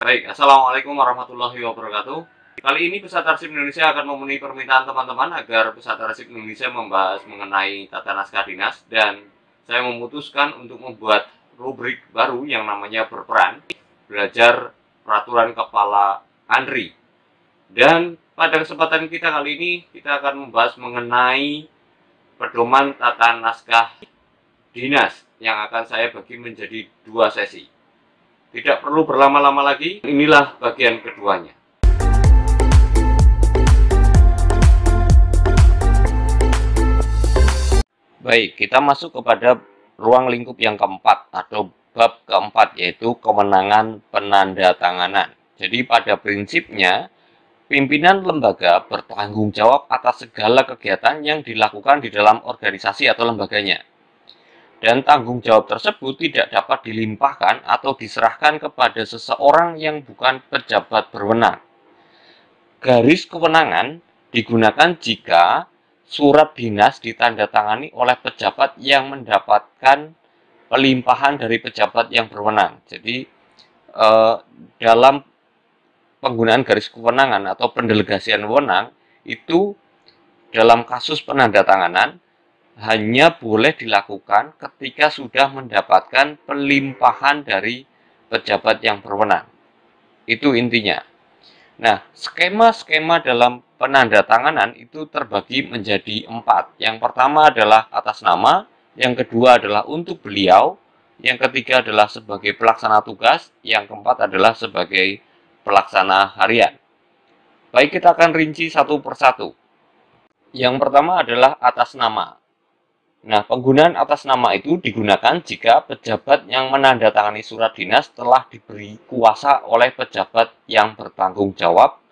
Baik, Assalamualaikum warahmatullahi wabarakatuh. Kali ini Pesat Arsip Indonesia akan memenuhi permintaan teman-teman agar Pesat Arsip Indonesia membahas mengenai tata naskah dinas, dan saya memutuskan untuk membuat rubrik baru yang namanya berperan, belajar peraturan kepala Andri. Dan pada kesempatan kita kali ini, kita akan membahas mengenai pedoman tata naskah dinas yang akan saya bagi menjadi 2 sesi. Tidak perlu berlama-lama lagi, inilah bagian keduanya. Baik, kita masuk kepada ruang lingkup yang keempat atau bab keempat, yaitu kewenangan penandatanganan. Jadi pada prinsipnya, pimpinan lembaga bertanggung jawab atas segala kegiatan yang dilakukan di dalam organisasi atau lembaganya. Dan tanggung jawab tersebut tidak dapat dilimpahkan atau diserahkan kepada seseorang yang bukan pejabat berwenang. Garis kewenangan digunakan jika surat dinas ditandatangani oleh pejabat yang mendapatkan pelimpahan dari pejabat yang berwenang. Jadi dalam penggunaan garis kewenangan atau pendelegasian wewenang itu dalam kasus penandatanganan hanya boleh dilakukan ketika sudah mendapatkan pelimpahan dari pejabat yang berwenang. Itu intinya. Nah, skema-skema dalam penandatanganan itu terbagi menjadi 4. Yang pertama adalah atas nama, yang kedua adalah untuk beliau, yang ketiga adalah sebagai pelaksana tugas, yang keempat adalah sebagai pelaksana harian. Baik, kita akan rinci satu persatu. Yang pertama adalah atas nama. Nah, penggunaan atas nama itu digunakan jika pejabat yang menandatangani surat dinas telah diberi kuasa oleh pejabat yang bertanggung jawab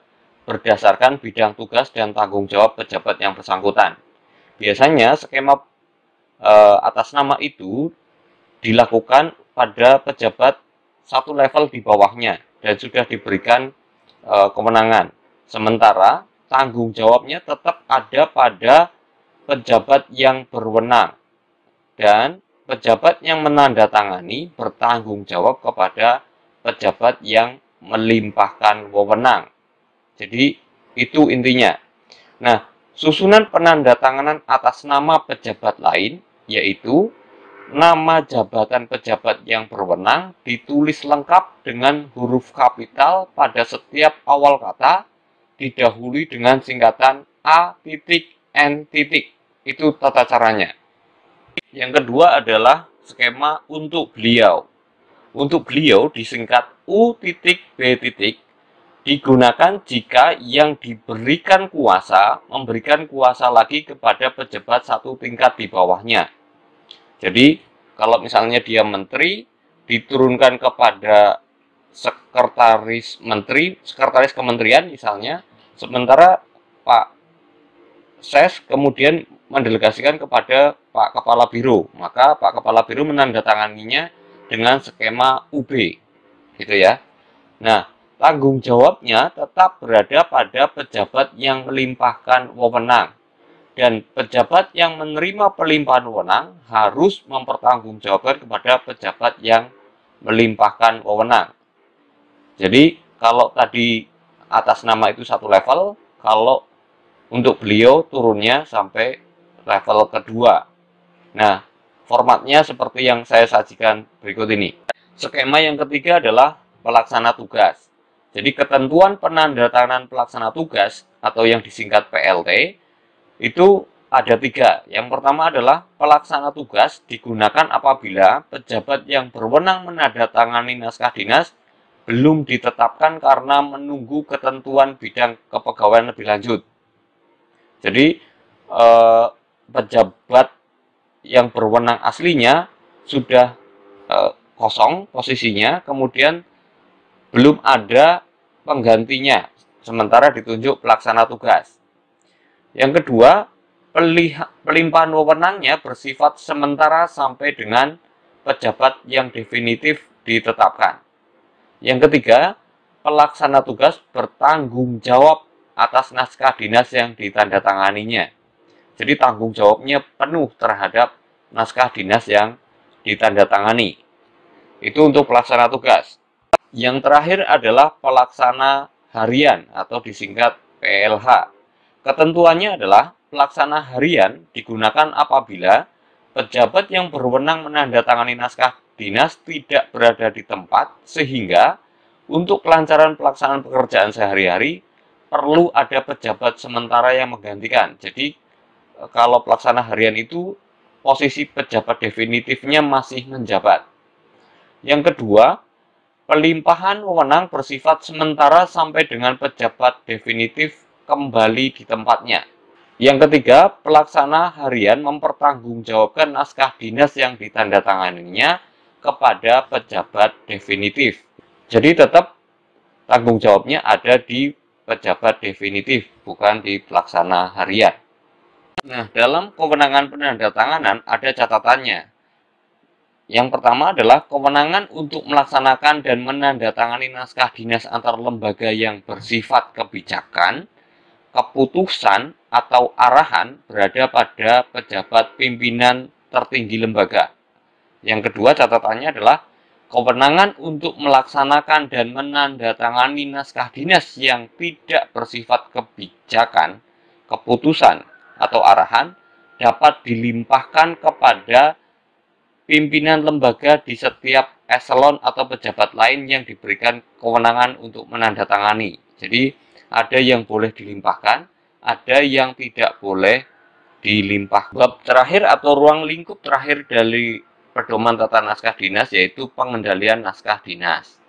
berdasarkan bidang tugas dan tanggung jawab pejabat yang bersangkutan. Biasanya skema atas nama itu dilakukan pada pejabat satu level di bawahnya dan sudah diberikan kewenangan. Sementara tanggung jawabnya tetap ada pada pejabat yang berwenang, dan pejabat yang menandatangani bertanggung jawab kepada pejabat yang melimpahkan wewenang. Jadi itu intinya. Nah, susunan penandatanganan atas nama pejabat lain yaitu nama jabatan pejabat yang berwenang ditulis lengkap dengan huruf kapital pada setiap awal kata, didahului dengan singkatan A.N. Itu tata caranya. Yang kedua adalah skema untuk beliau. Untuk beliau disingkat U.B. digunakan jika yang diberikan kuasa memberikan kuasa lagi kepada pejabat satu tingkat di bawahnya. Jadi kalau misalnya dia menteri, diturunkan kepada sekretaris menteri, sekretaris kementerian misalnya, sementara Pak Ses kemudian mendelegasikan kepada Pak Kepala Biro, maka Pak Kepala Biro menandatanganinya dengan skema UB, gitu ya. Nah, tanggung jawabnya tetap berada pada pejabat yang melimpahkan wewenang, dan pejabat yang menerima pelimpahan wewenang harus mempertanggungjawabkan kepada pejabat yang melimpahkan wewenang. Jadi, kalau tadi atas nama itu satu level, kalau untuk beliau turunnya sampai level kedua. Nah, formatnya seperti yang saya sajikan berikut ini. Skema yang ketiga adalah pelaksana tugas. Jadi ketentuan penandatanganan pelaksana tugas atau yang disingkat PLT itu ada 3. Yang pertama adalah pelaksana tugas digunakan apabila pejabat yang berwenang menandatangani naskah dinas belum ditetapkan karena menunggu ketentuan bidang kepegawaian lebih lanjut. Jadi pejabat yang berwenang aslinya sudah kosong posisinya, kemudian belum ada penggantinya, sementara ditunjuk pelaksana tugas. Yang kedua, pelimpahan wewenangnya bersifat sementara sampai dengan pejabat yang definitif ditetapkan. Yang ketiga, pelaksana tugas bertanggung jawab atas naskah dinas yang ditandatanganinya. Jadi tanggung jawabnya penuh terhadap naskah dinas yang ditandatangani. Itu untuk pelaksana tugas. Yang terakhir adalah pelaksana harian atau disingkat PLH. Ketentuannya adalah pelaksana harian digunakan apabila pejabat yang berwenang menandatangani naskah dinas tidak berada di tempat, sehingga untuk kelancaran pelaksanaan pekerjaan sehari-hari perlu ada pejabat sementara yang menggantikan. Jadi kalau pelaksana harian itu posisi pejabat definitifnya masih menjabat. Yang kedua, pelimpahan wewenang bersifat sementara sampai dengan pejabat definitif kembali di tempatnya. Yang ketiga, pelaksana harian mempertanggungjawabkan naskah dinas yang ditandatanganinya kepada pejabat definitif. Jadi tetap tanggung jawabnya ada di pejabat definitif, bukan di pelaksana harian. Nah, dalam kewenangan penandatanganan ada catatannya. Yang pertama adalah kewenangan untuk melaksanakan dan menandatangani naskah dinas antar lembaga yang bersifat kebijakan, keputusan, atau arahan berada pada pejabat pimpinan tertinggi lembaga. Yang kedua catatannya adalah kewenangan untuk melaksanakan dan menandatangani naskah dinas yang tidak bersifat kebijakan, keputusan, atau arahan dapat dilimpahkan kepada pimpinan lembaga di setiap eselon atau pejabat lain yang diberikan kewenangan untuk menandatangani. Jadi ada yang boleh dilimpahkan, ada yang tidak boleh dilimpahkan. Bab terakhir atau ruang lingkup terakhir dari pedoman tata naskah dinas yaitu pengendalian naskah dinas.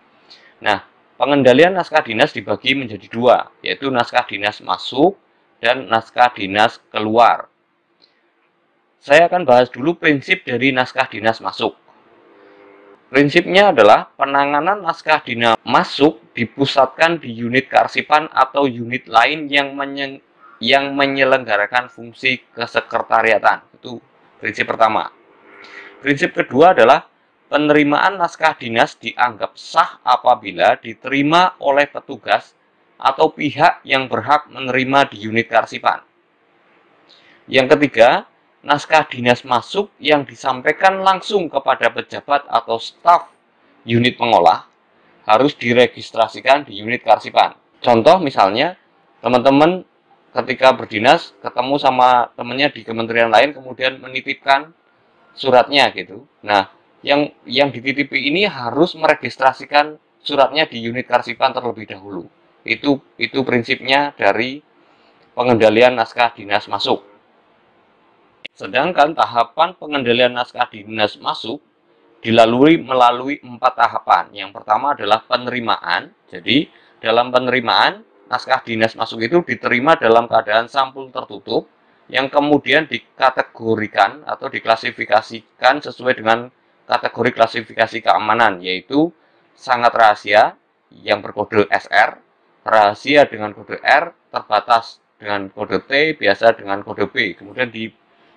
Nah, pengendalian naskah dinas dibagi menjadi dua, yaitu naskah dinas masuk dan naskah dinas keluar. Saya akan bahas dulu prinsip dari naskah dinas masuk. Prinsipnya adalah penanganan naskah dinas masuk dipusatkan di unit kearsipan atau unit lain yang menyelenggarakan fungsi kesekretariatan. Itu prinsip pertama. Prinsip kedua adalah penerimaan naskah dinas dianggap sah apabila diterima oleh petugas atau pihak yang berhak menerima di unit kearsipan. Yang ketiga, naskah dinas masuk yang disampaikan langsung kepada pejabat atau staf unit pengolah harus diregistrasikan di unit kearsipan. Contoh misalnya, teman-teman ketika berdinas ketemu sama temannya di kementerian lain kemudian menitipkan suratnya gitu. Nah, yang dititipi ini harus meregistrasikan suratnya di unit kearsipan terlebih dahulu. Itu prinsipnya dari pengendalian naskah dinas masuk. Sedangkan tahapan pengendalian naskah dinas masuk dilalui melalui 4 tahapan. Yang pertama adalah penerimaan. Jadi, dalam penerimaan, naskah dinas masuk itu diterima dalam keadaan sampul tertutup, yang kemudian dikategorikan atau diklasifikasikan sesuai dengan kategori klasifikasi keamanan, yaitu sangat rahasia yang berkode SR, rahasia dengan kode R, terbatas dengan kode T, biasa dengan kode B. Kemudian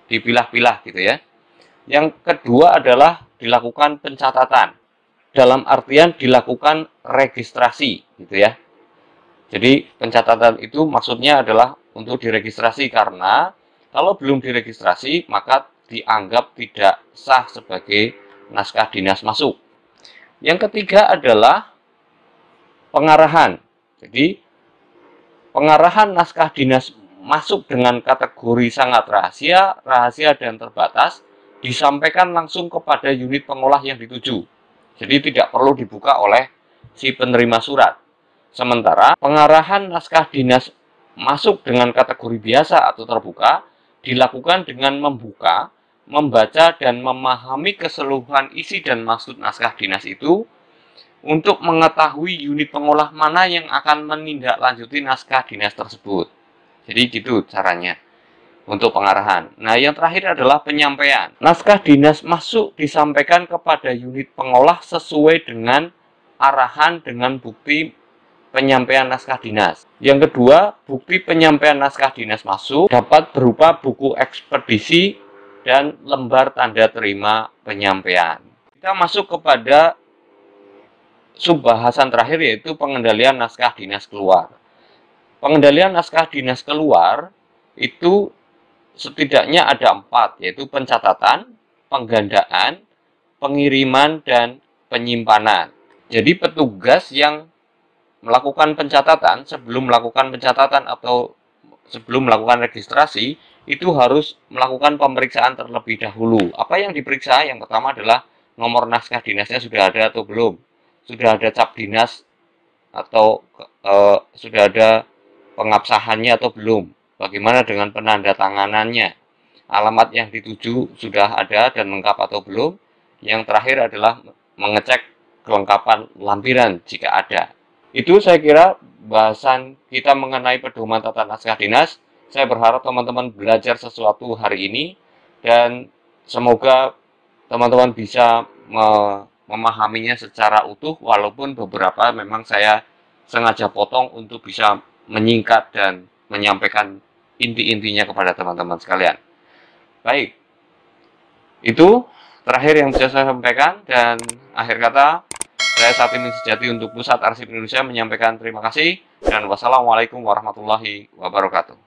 dipilah-pilah gitu ya. Yang kedua adalah dilakukan pencatatan. Dalam artian dilakukan registrasi gitu ya. Jadi pencatatan itu maksudnya adalah untuk diregistrasi karena kalau belum diregistrasi maka dianggap tidak sah sebagai naskah dinas masuk. Yang ketiga adalah pengarahan. Jadi pengarahan naskah dinas masuk dengan kategori sangat rahasia, rahasia dan terbatas, disampaikan langsung kepada unit pengolah yang dituju. Jadi tidak perlu dibuka oleh si penerima surat. Sementara pengarahan naskah dinas masuk dengan kategori biasa atau terbuka dilakukan dengan membuka, membaca dan memahami keseluruhan isi dan maksud naskah dinas itu untuk mengetahui unit pengolah mana yang akan menindaklanjuti naskah dinas tersebut. Jadi gitu caranya untuk pengarahan. Nah, yang terakhir adalah penyampaian. Naskah dinas masuk disampaikan kepada unit pengolah sesuai dengan arahan dengan bukti penyampaian naskah dinas. Yang kedua, bukti penyampaian naskah dinas masuk dapat berupa buku ekspedisi dan lembar tanda terima penyampaian. Kita masuk kepada subbahasan terakhir yaitu pengendalian naskah dinas keluar. Pengendalian naskah dinas keluar itu setidaknya ada 4, yaitu pencatatan, penggandaan, pengiriman, dan penyimpanan. Jadi petugas yang melakukan pencatatan, sebelum melakukan pencatatan atau sebelum melakukan registrasi, itu harus melakukan pemeriksaan terlebih dahulu. Apa yang diperiksa? Yang pertama adalah nomor naskah dinasnya sudah ada atau belum, sudah ada cap dinas atau sudah ada pengabsahannya atau belum, bagaimana dengan penandatanganannya, alamat yang dituju sudah ada dan lengkap atau belum. Yang terakhir adalah mengecek kelengkapan lampiran jika ada. Itu saya kira bahasan kita mengenai pedoman tata naskah dinas. Saya berharap teman-teman belajar sesuatu hari ini dan semoga teman-teman bisa memahaminya secara utuh, walaupun beberapa memang saya sengaja potong untuk bisa menyingkat dan menyampaikan inti-intinya kepada teman-teman sekalian. Baik, itu terakhir yang bisa saya sampaikan, dan akhir kata saya Satimin Sejati untuk Pusat Arsip Indonesia menyampaikan terima kasih dan wassalamualaikum warahmatullahi wabarakatuh.